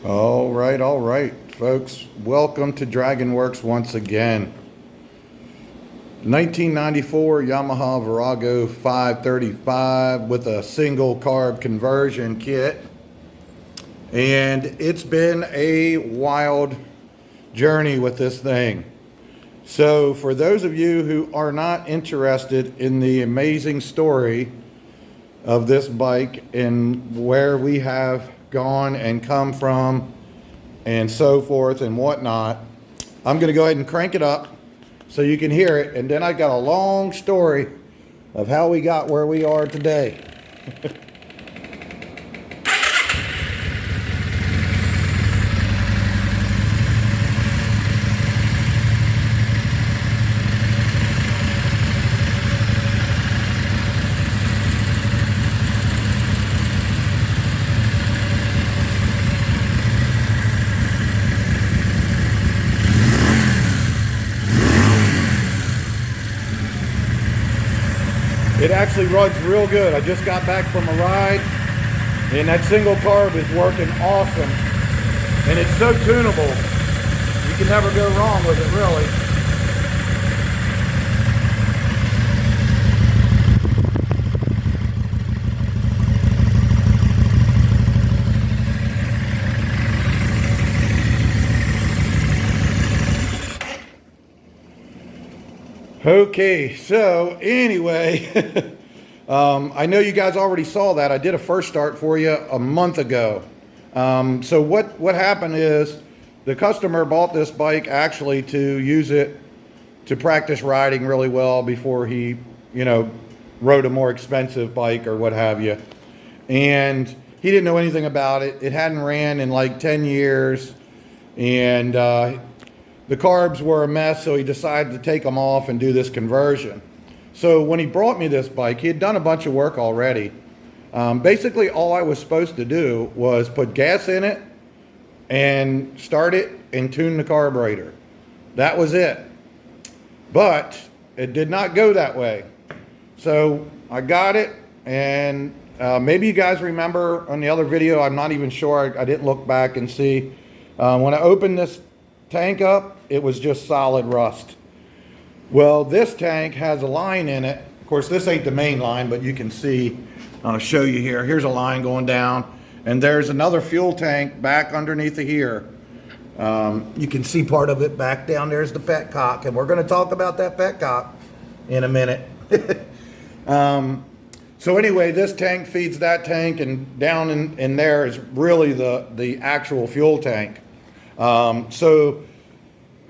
All right, folks. Welcome to DragonWorks once again. 1994 Yamaha Virago 535 with a single carb conversion kit. And it's been a wild journey with this thing. So for those of you who are not interested in the amazing story of this bike and where we have gone and come from and so forth and whatnot, I'm going to go ahead and crank it up so you can hear it, and then I got a long story of how we got where we are today. It actually runs real good. I just got back from a ride, and that single carb is working awesome. And it's so tunable. You can never go wrong with it, really. Okay, so anyway, I know you guys already saw that. I did a first start for you a month ago. So what happened is the customer bought this bike actually to use it to practice riding really well before he, rode a more expensive bike or what have you. And he didn't know anything about it. It hadn't ran in like 10 years. And the carbs were a mess, so he decided to take them off and do this conversion. So when he brought me this bike, he had done a bunch of work already. Basically, all I was supposed to do was put gas in it and start it and tune the carburetor. That was it. But it did not go that way. So I got it, and maybe you guys remember on the other video, I'm not even sure, I didn't look back and see. When I opened this tank up, it was just solid rust. Well, this tank has a line in it. Of course, this ain't the main line, but you can see, I'll show you here. Here's a line going down, and there's another fuel tank back underneath of here. You can see part of it back down. There's the petcock, and we're going to talk about that petcock in a minute. So anyway, this tank feeds that tank, and down in there is really the actual fuel tank. So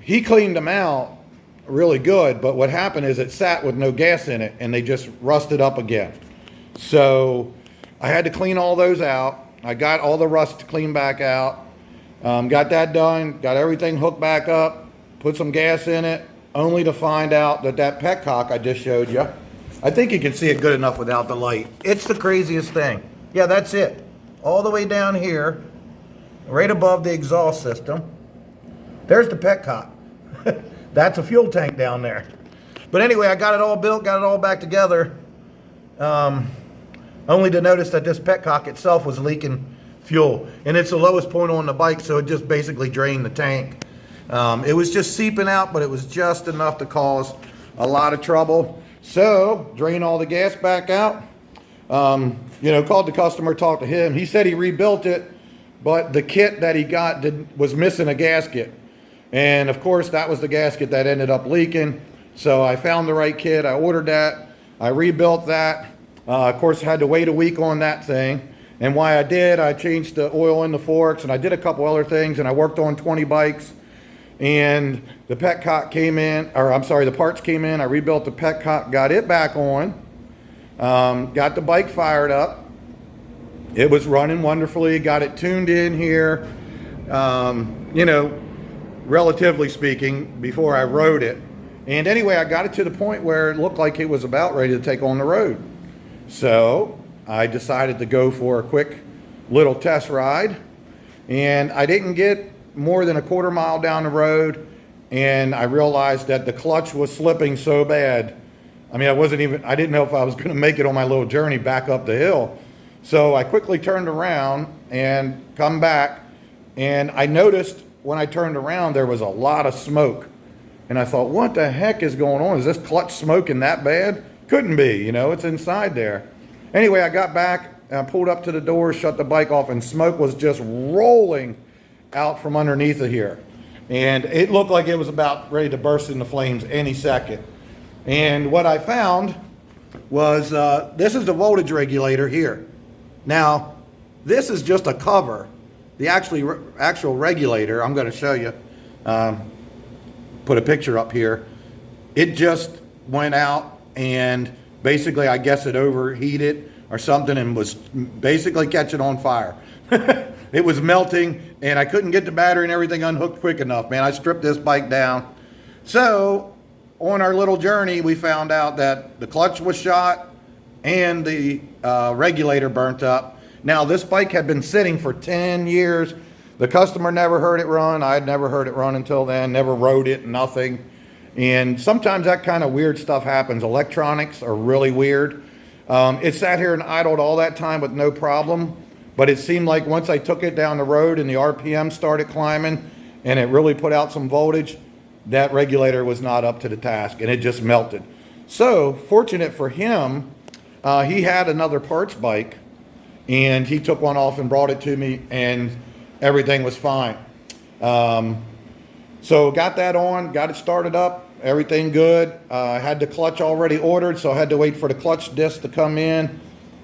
he cleaned them out really good, but what happened is it sat with no gas in it, and they just rusted up again. So I had to clean all those out. I got all the rust cleaned back out, got that done, got everything hooked back up, put some gas in it, only to find out that petcock I just showed you, I think you can see it good enough without the light. It's the craziest thing. Yeah, that's it. All the way down here, right above the exhaust system, there's the petcock. That's a fuel tank down there. But anyway, I got it all built, got it all back together, only to notice that this petcock itself was leaking fuel. And it's the lowest point on the bike, so it just basically drained the tank. It was just seeping out, but it was just enough to cause a lot of trouble. So, drain all the gas back out. Called the customer, talked to him. He said he rebuilt it, but the kit that he got was missing a gasket. And of course, that was the gasket that ended up leaking. So I found the right kit, I ordered that, I rebuilt that. Of course, I had to wait a week on that thing. And why I did, I changed the oil in the forks, and I did a couple other things, and I worked on 20 bikes. And the petcock came in, the parts came in, I rebuilt the petcock, got it back on, got the bike fired up. It was running wonderfully, got it tuned in here, relatively speaking, before I rode it. And anyway, I got it to the point where it looked like it was about ready to take on the road. So I decided to go for a quick little test ride. And I didn't get more than a quarter mile down the road, and I realized that the clutch was slipping so bad. I mean, I didn't know if I was going to make it on my little journey back up the hill. So I quickly turned around and come back, And I noticed when I turned around, there was a lot of smoke. And I thought, what the heck is going on? Is this clutch smoking that bad? Couldn't be, you know, it's inside there. Anyway, I got back and I pulled up to the door, shut the bike off, and smoke was just rolling out from underneath of here. And it looked like it was about ready to burst into flames any second. And what I found was this is the voltage regulator here. Now, this is just a cover. The actual regulator, I'm going to show you, put a picture up here. It just went out and basically, I guess it overheated or something and was basically catching on fire. It was melting and I couldn't get the battery and everything unhooked quick enough, man. I stripped this bike down. So on our little journey, we found out that the clutch was shot and the regulator burnt up. Now, this bike had been sitting for 10 years. The customer never heard it run. I had never heard it run until then, never rode it, nothing. And sometimes that kind of weird stuff happens. Electronics are really weird. It sat here and idled all that time with no problem. But it seemed like once I took it down the road and the RPM started climbing and it really put out some voltage, that regulator was not up to the task and it just melted. So fortunate for him, he had another parts bike and he took one off and brought it to me and everything was fine. So got that on, got it started up, everything good. I had the clutch already ordered, so I had to wait for the clutch disc to come in.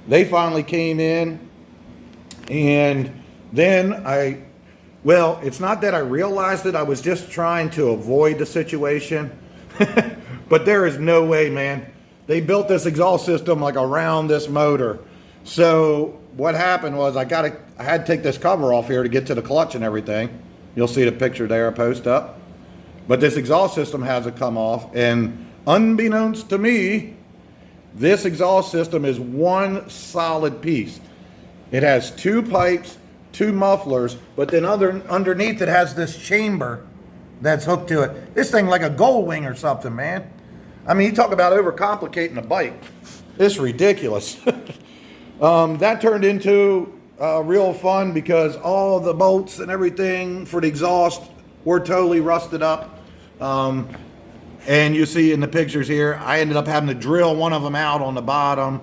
They finally came in, and then well, it's not that I realized it, I was just trying to avoid the situation. But there is no way, man. They built this exhaust system like around this motor. So what happened was I had to take this cover off here to get to the clutch and everything. You'll see the picture there I post up. But this exhaust system has to come off, and unbeknownst to me, this exhaust system is one solid piece. It has two pipes, two mufflers, but then underneath it has this chamber that's hooked to it. This thing like a gold wing or something, man. I mean, you talk about overcomplicating a bike. It's ridiculous. That turned into real fun because all the bolts and everything for the exhaust were totally rusted up. And you see in the pictures here, I ended up having to drill one of them out on the bottom.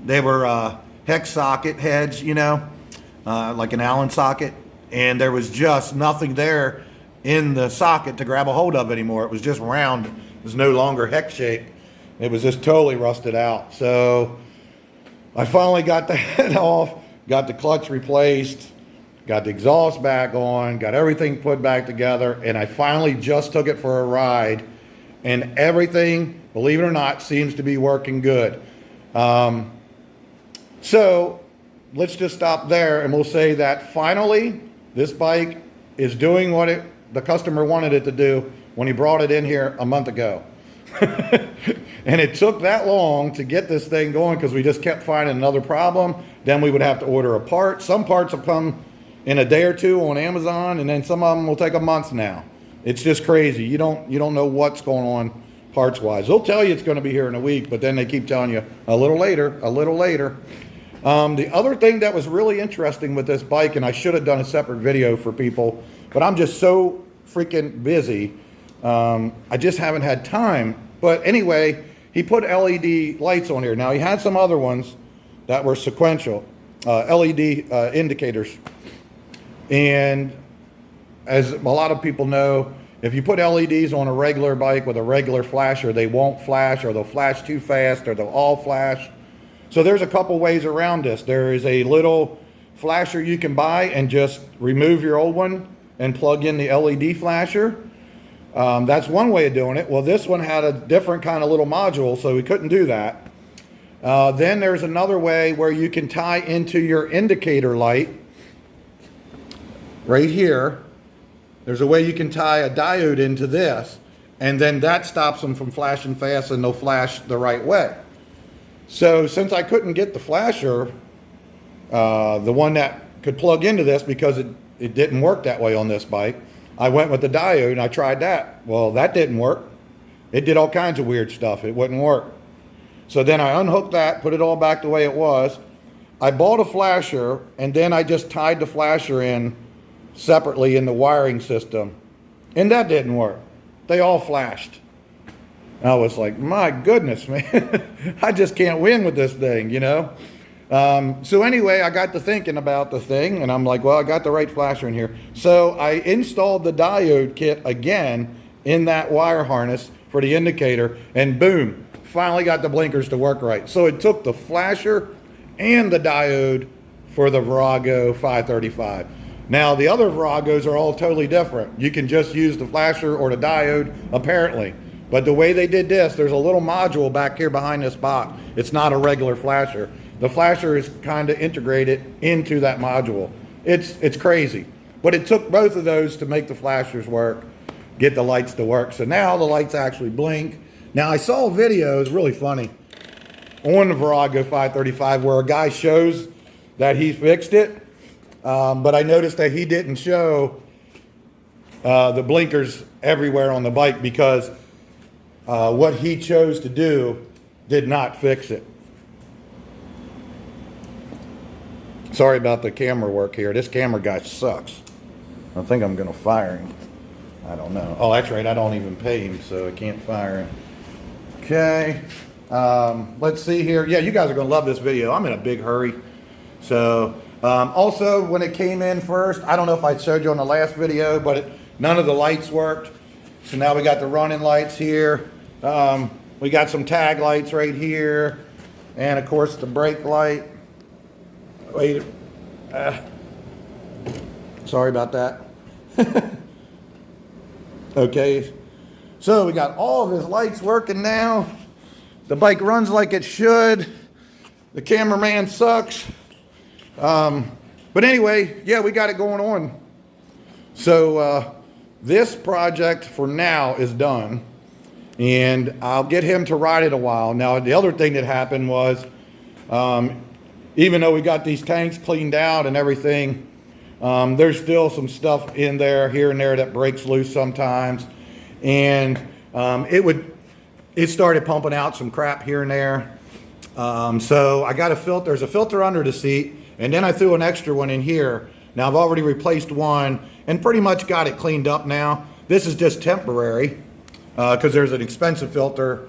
They were hex socket heads, you know, like an Allen socket. And there was just nothing there in the socket to grab a hold of anymore. It was just round. It was no longer hex shaped. It was just totally rusted out. So I finally got that off, got the clutch replaced, got the exhaust back on, got everything put back together, and I finally just took it for a ride, and everything, believe it or not, seems to be working good. So let's just stop there, and we'll say that finally this bike is doing what the customer wanted it to do when he brought it in here a month ago. And it took that long to get this thing going because we just kept finding another problem. Then we would have to order a part. Some parts will come in a day or two on Amazon, and then some of them will take a month now. It's just crazy. You don't know what's going on parts wise. They'll tell you it's going to be here in a week, but then they keep telling you a little later, a little later. The other thing that was really interesting with this bike, and I should have done a separate video for people, but I'm just so freaking busy. I just haven't had time. But anyway, he put LED lights on here. Now, he had some other ones that were sequential, LED indicators. And as a lot of people know, if you put LEDs on a regular bike with a regular flasher, they won't flash, or they'll flash too fast, or they'll all flash. So there's a couple ways around this. There is a little flasher you can buy and just remove your old one and plug in the LED flasher. That's one way of doing it. Well, this one had a different kind of little module, so we couldn't do that. Then there's another way where you can tie into your indicator light right here. There's a way you can tie a diode into this, and then that stops them from flashing fast, and they'll flash the right way. So since I couldn't get the flasher, the one that could plug into this, because it didn't work that way on this bike, I went with the diode and I tried that. Well, that didn't work. It did all kinds of weird stuff. It wouldn't work. So then I unhooked that, put it all back the way it was, I bought a flasher, and then I just tied the flasher in separately in the wiring system, and that didn't work. They all flashed. I was like, my goodness, man, I just can't win with this thing, you know? So anyway, I got to thinking about the thing, and I'm like, well, I got the right flasher in here. So I installed the diode kit again in that wire harness for the indicator, and boom, finally got the blinkers to work right. So it took the flasher and the diode for the Virago 535. Now, the other Viragos are all totally different. You can just use the flasher or the diode, apparently. But the way they did this, there's a little module back here behind this box. It's not a regular flasher. The flasher is kind of integrated into that module. It's crazy. But it took both of those to make the flashers work, get the lights to work. So now the lights actually blink. Now, I saw a video, it's really funny, on the Virago 535 where a guy shows that he fixed it, but I noticed that he didn't show the blinkers everywhere on the bike because what he chose to do did not fix it. Sorry about the camera work here. This camera guy sucks. I think I'm going to fire him. I don't know. Oh, that's right. I don't even pay him, so I can't fire him. Okay. Let's see here. Yeah, you guys are going to love this video. I'm in a big hurry. So, also, when it came in first, I don't know if I showed you on the last video, but none of the lights worked. So now we got the running lights here. We got some tag lights right here. And, of course, the brake light. Wait. Sorry about that. Okay. So we got all of his lights working now. The bike runs like it should. The cameraman sucks. But anyway, yeah, we got it going on. So this project for now is done. And I'll get him to ride it a while. Now, the other thing that happened was, even though we got these tanks cleaned out and everything, there's still some stuff in there here and there that breaks loose sometimes. And it started pumping out some crap here and there. So I got a filter. There's a filter under the seat, and then I threw an extra one in here. Now I've already replaced one and pretty much got it cleaned up now. This is just temporary because there's an expensive filter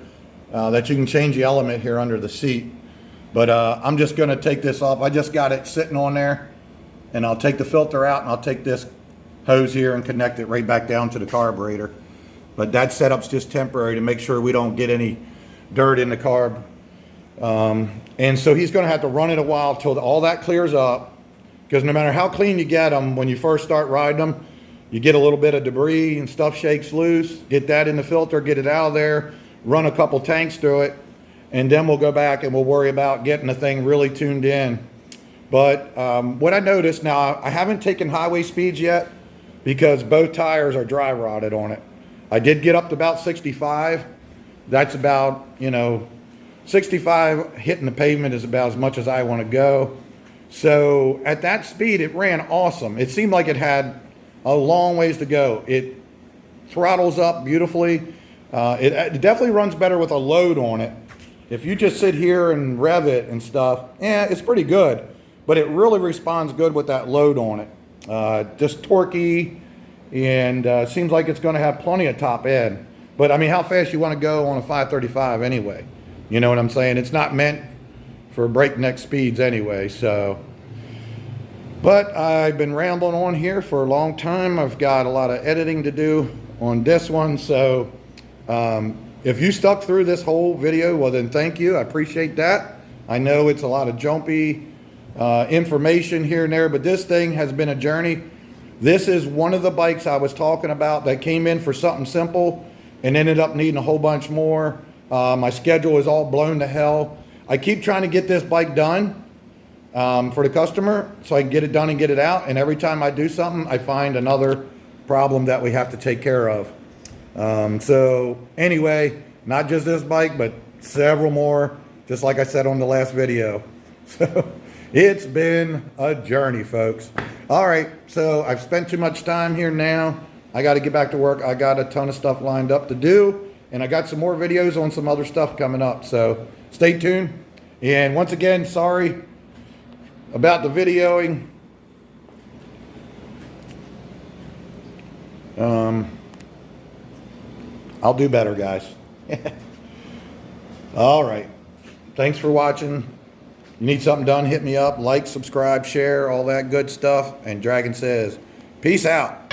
that you can change the element here under the seat. But I'm just going to take this off. I just got it sitting on there, and I'll take the filter out, and I'll take this hose here and connect it right back down to the carburetor. But that setup's just temporary to make sure we don't get any dirt in the carb. And so he's going to have to run it a while till all that clears up, because no matter how clean you get them, when you first start riding them, you get a little bit of debris and stuff shakes loose. Get that in the filter, get it out of there, run a couple tanks through it, and then we'll go back and we'll worry about getting the thing really tuned in. But what I noticed, now I haven't taken highway speeds yet because both tires are dry rotted on it. I did get up to about 65. That's about, 65 hitting the pavement is about as much as I want to go. So at that speed, it ran awesome. It seemed like it had a long ways to go. It throttles up beautifully. It definitely runs better with a load on it. If you just sit here and rev it and stuff, it's pretty good. But it really responds good with that load on it. Just torquey, and seems like it's going to have plenty of top end. But I mean, how fast you want to go on a 535 anyway? You know what I'm saying? It's not meant for breakneck speeds anyway. So, but I've been rambling on here for a long time. I've got a lot of editing to do on this one. So if you stuck through this whole video, well then thank you. I appreciate that. I know it's a lot of jumpy information here and there, but this thing has been a journey. This is one of the bikes I was talking about that came in for something simple and ended up needing a whole bunch more. My schedule is all blown to hell. I keep trying to get this bike done for the customer so I can get it done and get it out. And every time I do something, I find another problem that we have to take care of. So anyway, not just this bike, but several more, just like I said on the last video. So it's been a journey, folks. All right, so I've spent too much time here now. I got to get back to work. I got a ton of stuff lined up to do, and I got some more videos on some other stuff coming up. So stay tuned. And once again, sorry about the videoing. I'll do better, guys. All right. Thanks for watching. You need something done, hit me up. Like, subscribe, share, all that good stuff. And Dragon says, peace out.